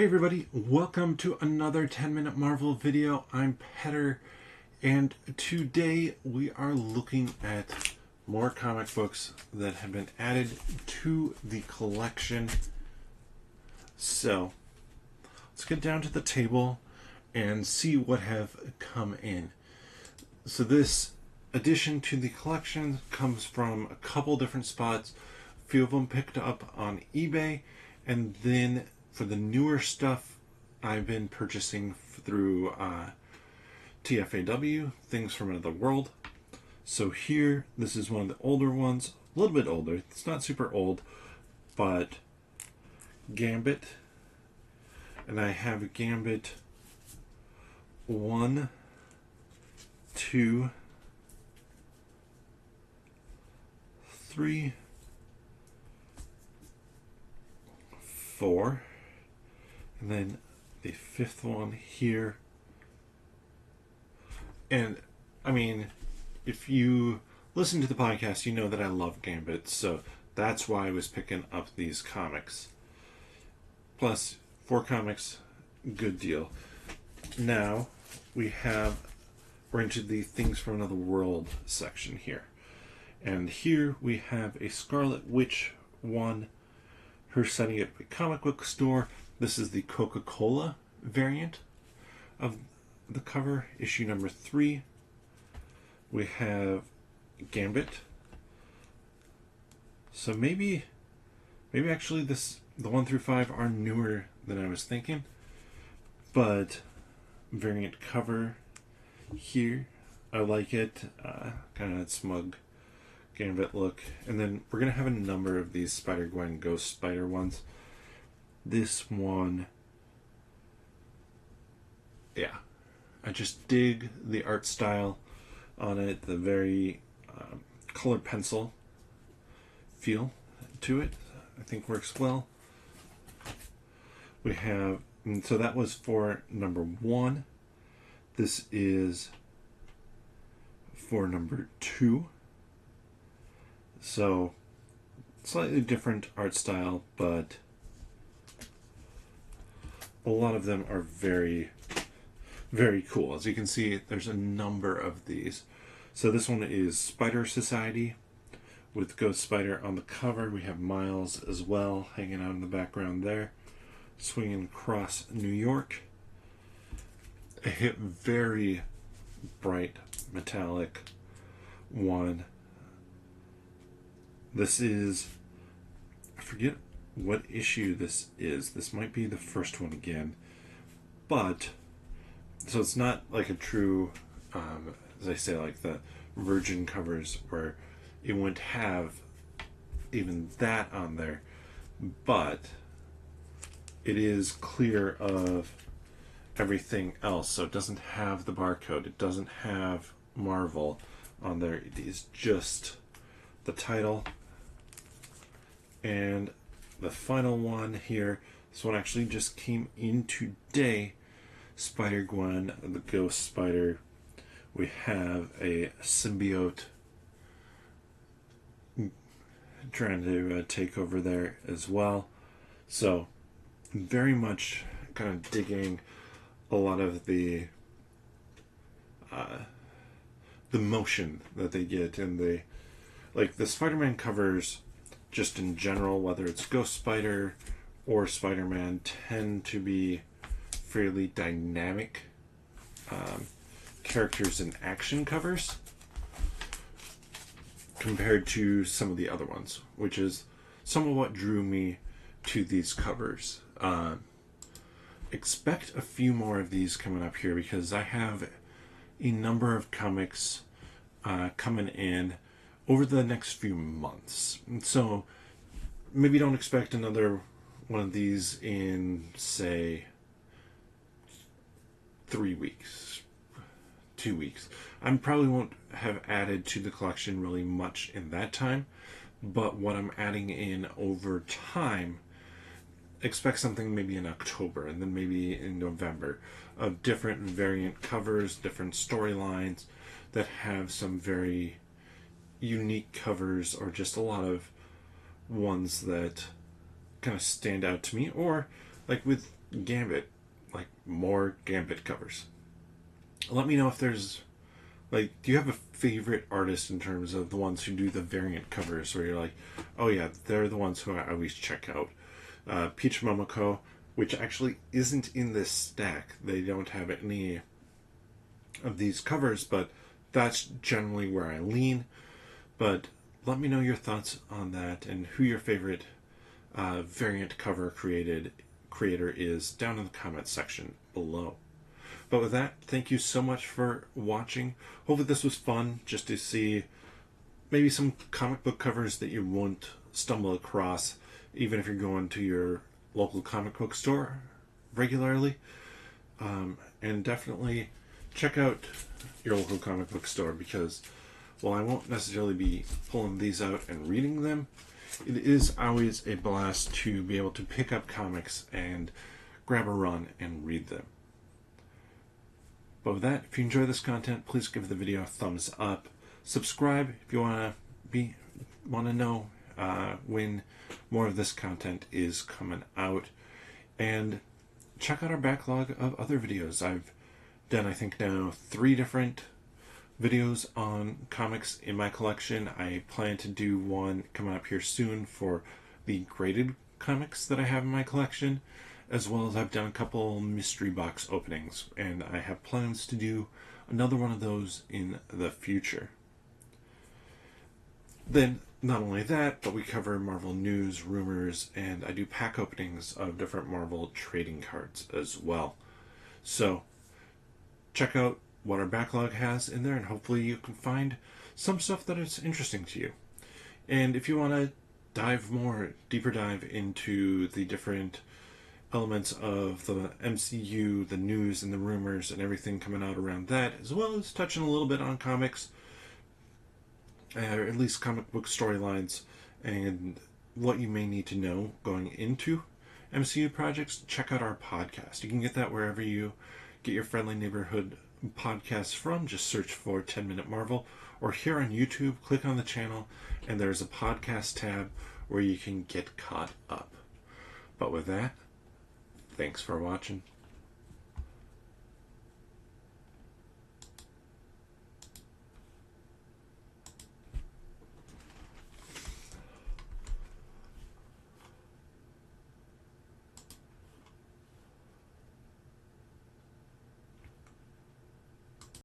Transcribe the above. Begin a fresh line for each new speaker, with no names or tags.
Hey everybody, welcome to another 10-minute Marvel video. I'm Petter, and today we are looking at more comic books that have been added to the collection. So, let's get down to the table and see what have come in. So this addition to the collection comes from a couple different spots. A few of them picked up on eBay, and then for the newer stuff, I've been purchasing through TFAW, Things from Another World. So here, this is one of the older ones, a little bit older. It's not super old, but Gambit. And I have Gambit 1, 2, 3, 4. And then the fifth one here. And, I mean, if you listen to the podcast, you know that I love Gambit, so that's why I was picking up these comics. Plus, 4 comics, good deal. Now, we're into the Things from Another World section here. And here we have a Scarlet Witch one, her setting up a comic book store. This is the Coca-Cola variant of the cover, issue number 3. We have Gambit. So maybe actually the 1 through 5 are newer than I was thinking. But variant cover here, I like it. Kind of that smug Gambit look. And then we're going to have a number of these Spider-Gwen Ghost Spider ones. This one, yeah, I just dig the art style on it, the very colored pencil feel to it. I think works well. We have, and so that was for number 1. This is for number 2. So, slightly different art style, but a lot of them are very, very cool. As you can see, there's a number of these. So this one is Spider Society with Ghost Spider on the cover. We have Miles as well hanging out in the background there, swinging across New York. A very bright metallic one. This is, I forget what issue this is. This might be the first one again, but so it's not like a true as I say, like the virgin covers where it wouldn't have even that on there, but it is clear of everything else, so it doesn't have the barcode, it doesn't have Marvel on there. It is just the title. And the final one here, this one actually just came in today. Spider-Gwen, the Ghost Spider. We have a symbiote trying to take over there as well. So, very much kind of digging a lot of the motion that they get in the, like the Spider-Man covers. Just in general, whether it's Ghost Spider or Spider-Man, tend to be fairly dynamic characters and action covers compared to some of the other ones, which is some of what drew me to these covers. Expect a few more of these coming up here because I have a number of comics coming in over the next few months. So maybe don't expect another one of these in, say, 3 weeks, 2 weeks. I probably won't have added to the collection really much in that time, but what I'm adding in over time, expect something maybe in October and then maybe in November of different variant covers, different storylines that have some very unique covers or just a lot of ones that kind of stand out to me, or like with Gambit, like more Gambit covers. Let me know if there's like, do you have a favorite artist in terms of the ones who do the variant covers where you're like, oh yeah, they're the ones who I always check out. Peach Momoko, which actually isn't in this stack. They don't have any of these covers, but that's generally where I lean. But let me know your thoughts on that and who your favorite variant cover creator is down in the comments section below. But with that, thank you so much for watching. Hopefully this was fun just to see maybe some comic book covers that you won't stumble across even if you're going to your local comic book store regularly. And definitely check out your local comic book store because while I won't necessarily be pulling these out and reading them, it is always a blast to be able to pick up comics and grab a run and read them. But with that, if you enjoy this content, please give the video a thumbs up. Subscribe if you want to know when more of this content is coming out. And check out our backlog of other videos. I've done, I think now, 3 different videos on comics in my collection. I plan to do one coming up here soon for the graded comics that I have in my collection, as well as I've done a couple mystery box openings, and I have plans to do another one of those in the future. Then, not only that, but we cover Marvel news, rumors, and I do pack openings of different Marvel trading cards as well. So, check out what our backlog has in there, and hopefully you can find some stuff that is interesting to you. And if you want to deeper dive into the different elements of the MCU, the news and the rumors and everything coming out around that, as well as touching a little bit on comics, or at least comic book storylines and what you may need to know going into MCU projects, check out our podcast. You can get that wherever you get your friendly neighborhood podcasts from. Just search for 10 Minute Marvel, or here on YouTube, click on the channel and there's a podcast tab where you can get caught up. But with that, thanks for watching.